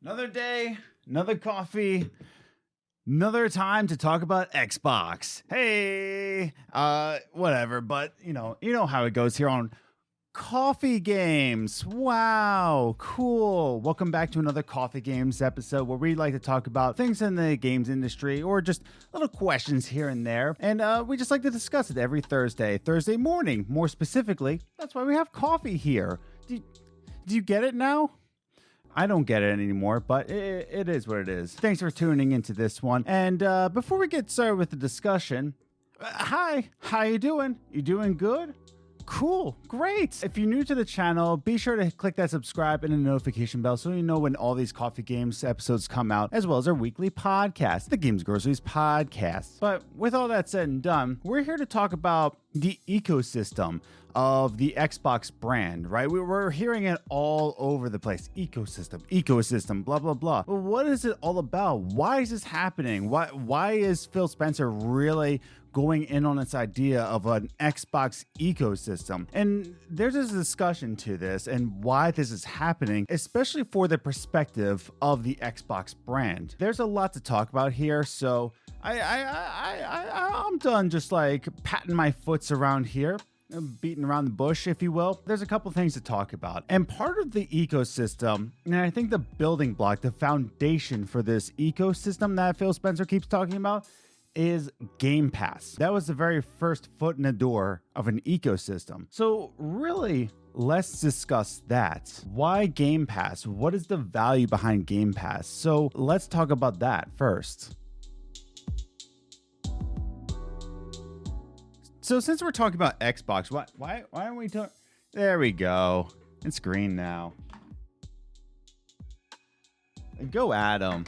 Another day, another coffee, another time to talk about Xbox. Hey, whatever, but you know how it goes here on Coffee Games. Wow, cool. Welcome back to another Coffee Games episode where we like to talk about things in the games industry or just little questions here and there. And we just like to discuss it every Thursday morning, more specifically. That's why we have coffee here. Do you get it now? I don't get it anymore, but it is what it is. Thanks for tuning into this one. And before we get started with the discussion, hi, how you doing? You doing good? Cool, great. If you're new to the channel, be sure to click that subscribe and the notification bell so you know when all these Coffee Games episodes come out, as well as our weekly podcast, the Games Groceries podcast. But with all that said and done, we're here to talk about the ecosystem of the Xbox brand, right? We're hearing it all over the place. Ecosystem, blah, blah, blah. But what is it all about? Why is this happening? Why is Phil Spencer really going in on this idea of an Xbox ecosystem? And there's this discussion to this and why this is happening, especially for the perspective of the Xbox brand. There's a lot to talk about here, so I'm done just like patting my foots around here, beating around the bush, if you will. There's a couple things to talk about. And part of the ecosystem, and I think the building block, the foundation for this ecosystem that Phil Spencer keeps talking about, is Game Pass. That was the very first foot in the door of an ecosystem. So really, let's discuss that. Why Game Pass? What is the value behind Game Pass? So let's talk about that first. So since we're talking about Xbox, why aren't we talking? There we go. It's green now. Go Adam,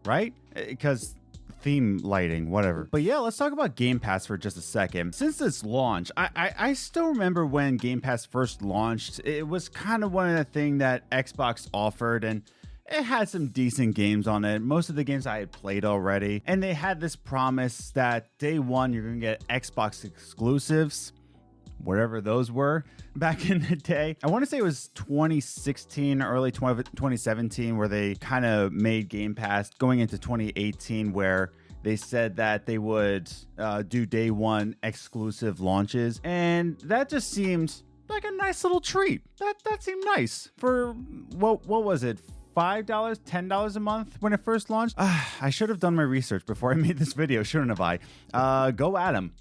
right? Because theme lighting, whatever. But yeah, let's talk about Game Pass for just a second. Since its launch, I still remember when Game Pass first launched. It was kind of one of the things that Xbox offered, and it had some decent games on it. Most of the games I had played already. And they had this promise that day one, you're going to get Xbox exclusives, whatever those were back in the day. I want to say it was 2016, early 2017, where they kind of made Game Pass, going into 2018, where they said that they would do day one exclusive launches. And that just seemed like a nice little treat. That seemed nice for, what was it? $5, $10 a month when it first launched. I should have done my research before I made this video, shouldn't have I? Go Adam.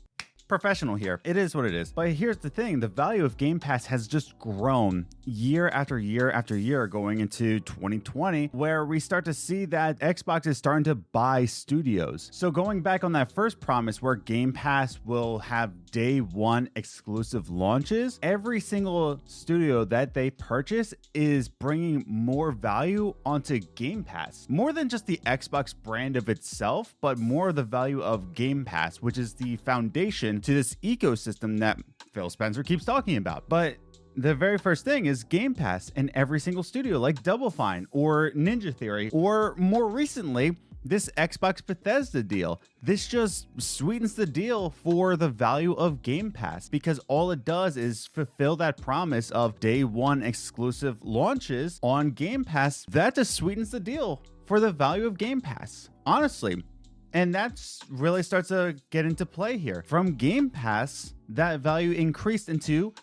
Professional here. It is what it is. But here's the thing. The value of Game Pass has just grown year after year after year going into 2020, where we start to see that Xbox is starting to buy studios. So going back on that first promise where Game Pass will have day one exclusive launches, every single studio that they purchase is bringing more value onto Game Pass. More than just the Xbox brand of itself, but more of the value of Game Pass, which is the foundation to this ecosystem that Phil Spencer keeps talking about. But the very first thing is Game Pass in every single studio, like Double Fine or Ninja Theory, or more recently, this Xbox Bethesda deal. This just sweetens the deal for the value of Game Pass, because all it does is fulfill that promise of day one exclusive launches on Game Pass. That just sweetens the deal for the value of Game Pass, honestly. And that's really starts to get into play here. From Game Pass, that value increased into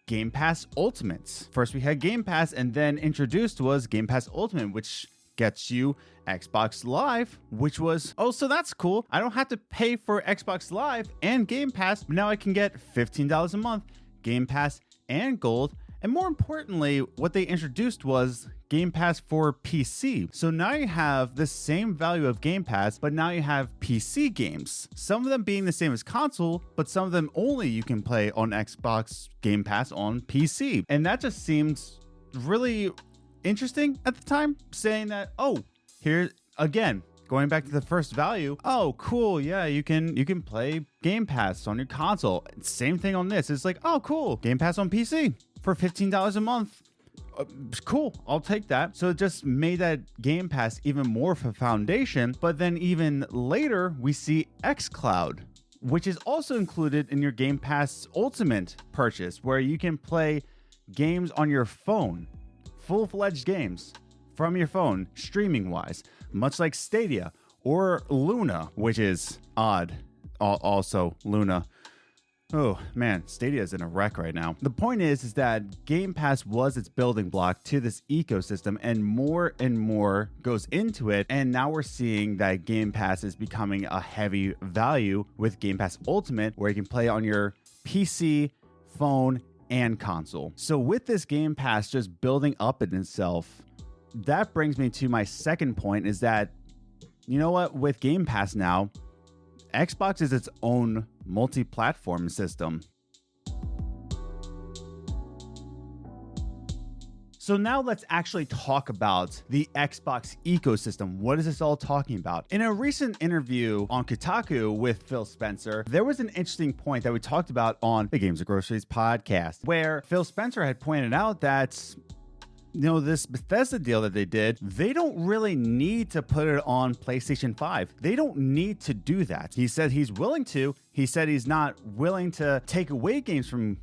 Game Pass Ultimate. First we had Game Pass, and then introduced was Game Pass Ultimate, which gets you Xbox Live, which was, oh, so that's cool. I don't have to pay for Xbox Live and Game Pass, but now I can get $15 a month, Game Pass and Gold. And more importantly, what they introduced was Game Pass for PC. So now you have the same value of Game Pass, but now you have PC games. Some of them being the same as console, but some of them only you can play on Xbox Game Pass on PC. And that just seemed really interesting at the time, saying that, oh, here again, going back to the first value. Oh, cool. Yeah, you can play Game Pass on your console. Same thing on this. It's like, oh, cool. Game Pass on PC for $15 a month. Cool, I'll take that. So it just made that Game Pass even more of a foundation. But then even later, we see xCloud, which is also included in your Game Pass Ultimate purchase, where you can play games on your phone, full-fledged games from your phone, streaming wise, much like Stadia or Luna, which is odd. Also, Luna. Oh man, Stadia is in a wreck right now. The point is that Game Pass was its building block to this ecosystem, and more goes into it. And now we're seeing that Game Pass is becoming a heavy value with Game Pass Ultimate, where you can play on your PC, phone, and console. So with this Game Pass just building up in itself, that brings me to my second point, is that, you know what, with Game Pass now, Xbox is its own multi-platform system. So now let's actually talk about the Xbox ecosystem. What is this all talking about? In a recent interview on Kotaku with Phil Spencer, there was an interesting point that we talked about on the Games of Groceries podcast, where Phil Spencer had pointed out that, you know, this Bethesda deal that they did, they don't really need to put it on PlayStation 5. They don't need to do that. He said he's willing to. He said he's not willing to take away games from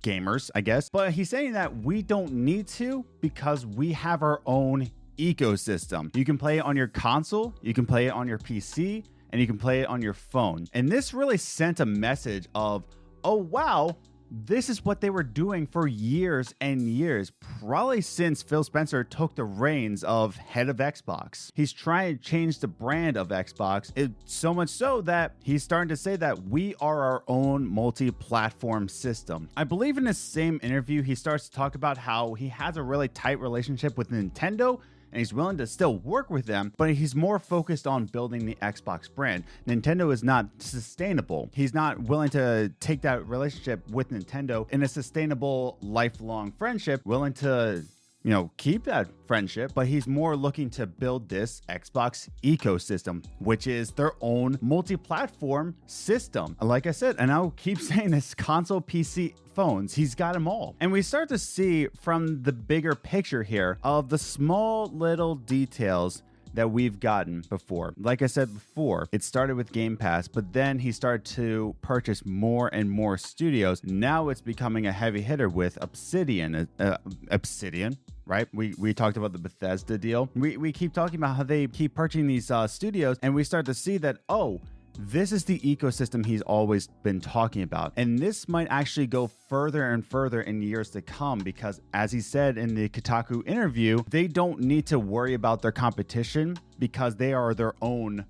gamers, I guess. But he's saying that we don't need to because we have our own ecosystem. You can play it on your console, you can play it on your PC, and you can play it on your phone. And this really sent a message of, oh, wow, this is what they were doing for years and years, probably since Phil Spencer took the reins of head of Xbox. He's trying to change the brand of Xbox, so much so that he's starting to say that we are our own multi-platform system. I believe in this same interview, he starts to talk about how he has a really tight relationship with Nintendo, and he's willing to still work with them, but he's more focused on building the Xbox brand. Nintendo is not sustainable. He's not willing to take that relationship with Nintendo in a sustainable, lifelong friendship, willing to, you know, keep that friendship, but he's more looking to build this Xbox ecosystem, which is their own multi-platform system. Like I said, and I'll keep saying this, console, PC, phones, he's got them all. And we start to see from the bigger picture here of the small little details that we've gotten before. Like I said before, it started with Game Pass, but then he started to purchase more and more studios. Now it's becoming a heavy hitter with Obsidian, right? We talked about the Bethesda deal. We keep talking about how they keep purchasing these studios, and we start to see that, oh, this is the ecosystem he's always been talking about. And this might actually go further and further in years to come, because as he said in the Kotaku interview, they don't need to worry about their competition because they are their own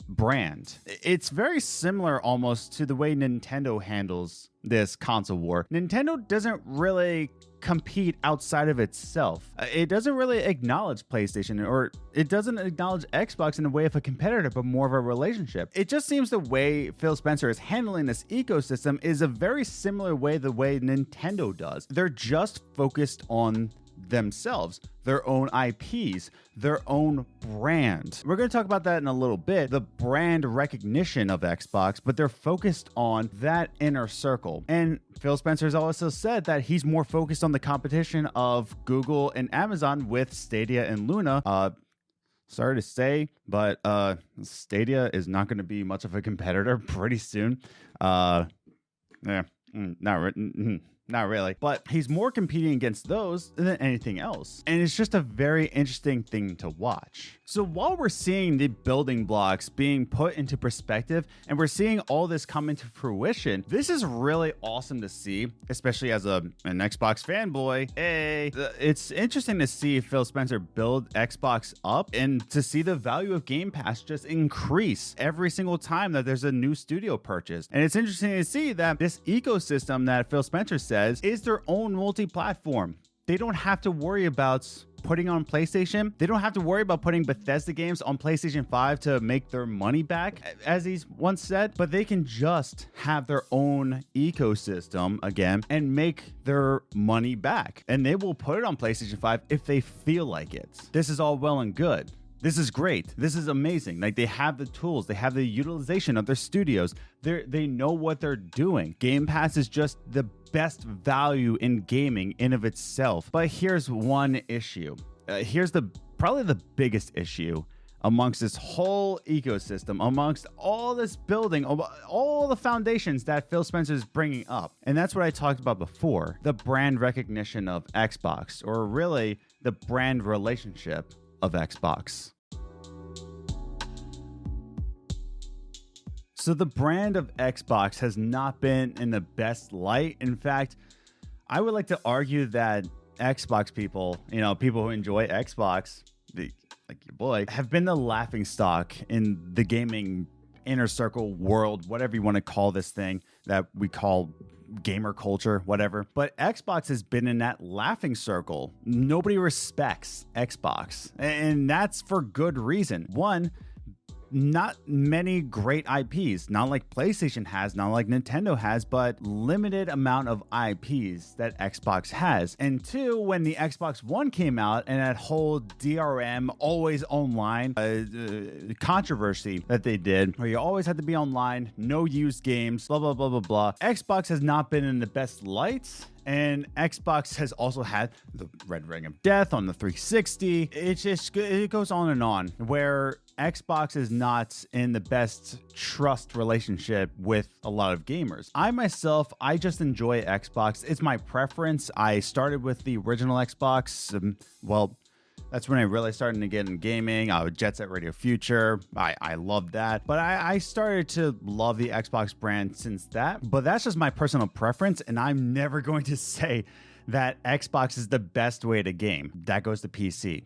brand. It's very similar almost to the way Nintendo handles this console war. Nintendo doesn't really compete outside of itself. It doesn't really acknowledge PlayStation, or it doesn't acknowledge Xbox in the way of a competitor, but more of a relationship. It just seems the way Phil Spencer is handling this ecosystem is a very similar way the way Nintendo does. They're just focused on themselves, their own IPs, their own brand. We're going to talk about that in a little bit, the brand recognition of Xbox, but they're focused on that inner circle. And Phil Spencer has also said that he's more focused on the competition of Google and Amazon with Stadia and Luna. Sorry to say, but Stadia is not going to be much of a competitor pretty soon. Not really, but he's more competing against those than anything else. And it's just a very interesting thing to watch. So while we're seeing the building blocks being put into perspective and we're seeing all this come into fruition, this is really awesome to see, especially as an Xbox fanboy. Hey, it's interesting to see Phil Spencer build Xbox up and to see the value of Game Pass just increase every single time that there's a new studio purchase. And it's interesting to see that this ecosystem that Phil Spencer says is their own multi-platform. They don't have to worry about putting on PlayStation. They don't have to worry about putting Bethesda games on PlayStation 5 to make their money back, as he's once said, but they can just have their own ecosystem again and make their money back. And they will put it on PlayStation 5 if they feel like it. This is all well and good. This is great. This is amazing. Like, they have the tools, they have the utilization of their studios. They know what they're doing. Game Pass is just the best value in gaming in of itself. But here's one issue. Here's probably the biggest issue amongst this whole ecosystem, amongst all this building, all the foundations that Phil Spencer is bringing up. And that's what I talked about before, the brand recognition of Xbox, or really the brand relationship of Xbox. So the brand of Xbox has not been in the best light. In fact, I would like to argue that Xbox people, people who enjoy Xbox, like your boy, have been the laughingstock in the gaming inner circle world, whatever you want to call this thing that we call gamer culture, whatever. But Xbox has been in that laughing circle. Nobody respects Xbox, and that's for good reason. One, not many great IPs, not like PlayStation has, not like Nintendo has, but limited amount of IPs that Xbox has. And two, when the Xbox One came out and that whole DRM, always online controversy that they did, where you always had to be online, no used games, blah, blah, blah, blah, blah. Xbox has not been in the best lights. And Xbox has also had the Red Ring of Death on the 360. It goes on and on, where Xbox is not in the best trust relationship with a lot of gamers. I just enjoy Xbox. It's my preference. I started with the original Xbox. That's when I really started to get in gaming. Jet Set Radio Future. I loved that. But I started to love the Xbox brand since that. But that's just my personal preference. And I'm never going to say that Xbox is the best way to game. That goes to PC.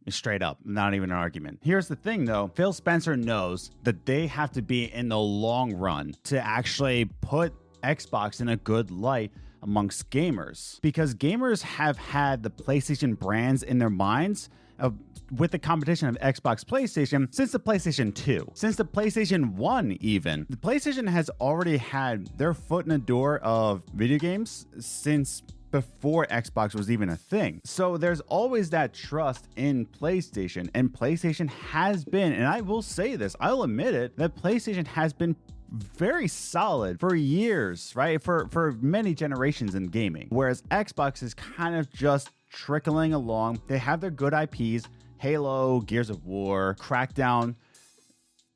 Straight up, not even an argument. Here's the thing though, Phil Spencer knows that they have to be in the long run to actually put Xbox in a good light amongst gamers, because gamers have had the PlayStation brands in their minds with the competition of Xbox PlayStation since the PlayStation 2, since the PlayStation 1 even. The PlayStation has already had their foot in the door of video games since before Xbox was even a thing. So there's always that trust in PlayStation, and PlayStation has been, and I will say this, I'll admit it, that PlayStation has been very solid for years, right? For many generations in gaming. Whereas Xbox is kind of just trickling along. They have their good IPs, Halo, Gears of War, Crackdown,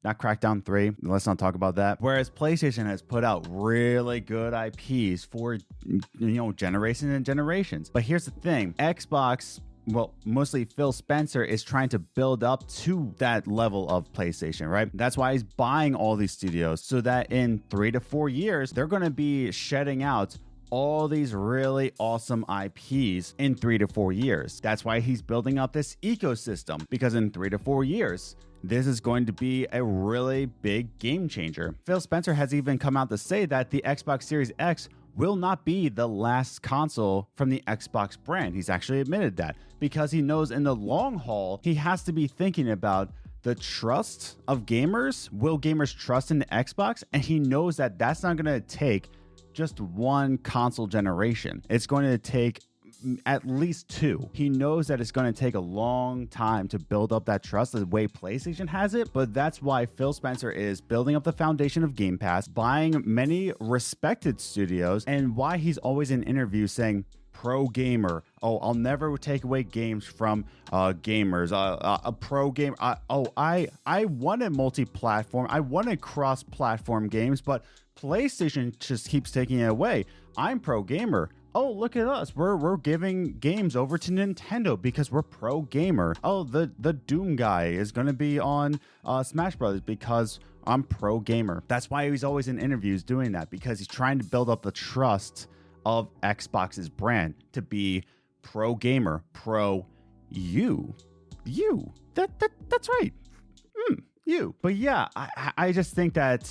not Crackdown 3, let's not talk about that. Whereas PlayStation has put out really good IPs for, generations and generations. But here's the thing, Xbox, mostly Phil Spencer, is trying to build up to that level of PlayStation, right? That's why he's buying all these studios, so that in 3 to 4 years, they're going to be shedding out all these really awesome IPs in 3 to 4 years. That's why he's building up this ecosystem, because in 3 to 4 years, this is going to be a really big game changer. Phil Spencer has even come out to say that the Xbox Series X will not be the last console from the Xbox brand. He's actually admitted that, because he knows in the long haul, he has to be thinking about the trust of gamers. Will gamers trust in the Xbox? And he knows that that's not going to take just one console generation. It's going to take at least 2. He knows that it's going to take a long time to build up that trust the way PlayStation has it, but that's why Phil Spencer is building up the foundation of Game Pass, buying many respected studios, and why he's always in interviews saying, pro gamer. Oh, I'll never take away games from gamers. A pro gamer. I wanted multi-platform. I wanted cross-platform games, but PlayStation just keeps taking it away. I'm pro gamer. Oh, look at us. We're giving games over to Nintendo because we're pro gamer. Oh, the Doom guy is going to be on Smash Brothers because I'm pro gamer. That's why he's always in interviews doing that, because he's trying to build up the trust of Xbox's brand to be pro gamer, pro you. That's right. You. But yeah, I just think that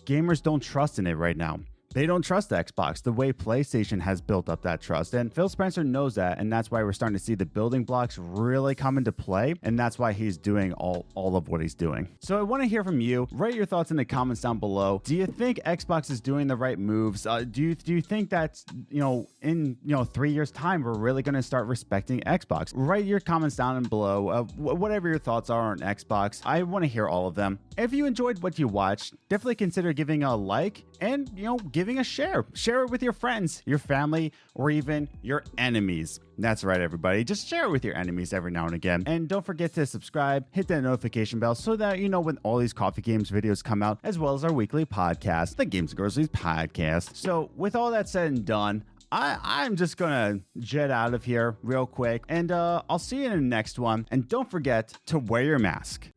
gamers don't trust in it right now. They don't trust Xbox the way PlayStation has built up that trust. And Phil Spencer knows that. And that's why we're starting to see the building blocks really come into play. And that's why he's doing all of what he's doing. So I want to hear from you. Write your thoughts in the comments down below. Do you think Xbox is doing the right moves? Do you think that, in 3 years time, we're really going to start respecting Xbox? Write your comments down below. Whatever your thoughts are on Xbox. I want to hear all of them. If you enjoyed what you watched, definitely consider giving a like and, giving a share. Share it with your friends, your family, or even your enemies. That's right, everybody. Just share it with your enemies every now and again. And don't forget to subscribe, hit that notification bell so that you know when all these Coffee Games videos come out, as well as our weekly podcast, the Games and Groceries podcast. So with all that said and done, I'm just gonna jet out of here real quick, and I'll see you in the next one. And don't forget to wear your mask.